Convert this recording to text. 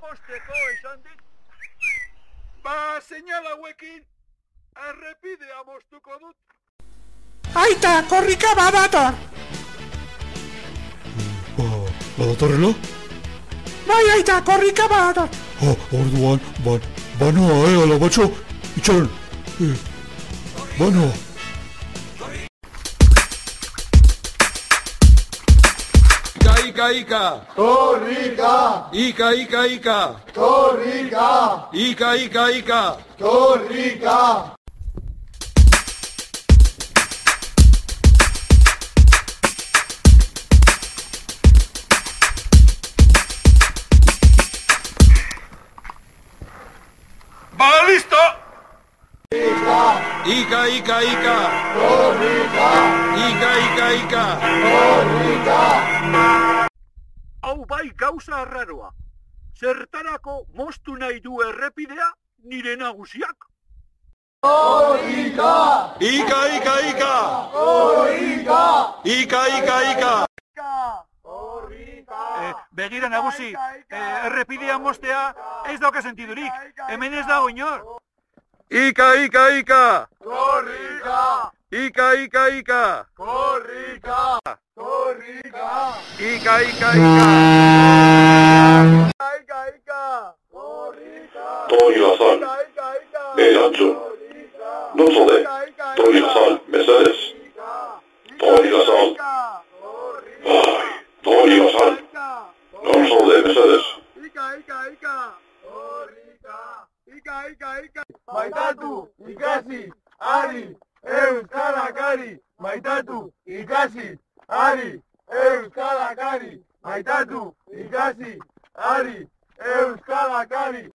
mosteko esan dit. Ba, seinal hauekin, errepidea mostuko dut. Aita, korrika badator! Badatorrela? Bai, aita, korrika badator! Orduan, banoa, alabatxo, itxaron, banoa. Ika, ika! Korrika! Ika, ika, ika! Korrika! Ika, ika, ika! Korrika! Ba, listo! Ika! Ika, ika! Korrika! Ika, ika, ika! Korrika! Hau bai gauza arraroa. Zertarako moztu nahi du errepidea nire nagusiak? Korrika! Ika, ika, ika! Korrika! Ika, ika, ika! Korrika! Begira nagusi, errepidea moztea ez dauka sentidurik. Hemen ez dago inor. Ika, ika, ika! Korrika! Ika, ika, ika! Korrika! Korrika! Ika, ika, ika! Ika, ika! Korrika! Toilasan, erantzun. Non zaude? Toilasan, mesedez. Toilasan. Bai, Toilasan. Non zaude, mesedez. Ika, ika, ika! Korrika! Ika, ika, ika! Maitatu, ikasi, ari, euskalakari! Maitatu, ikasi, ari, euskalakari! Maitatu, ikasi, ari, euskalakari!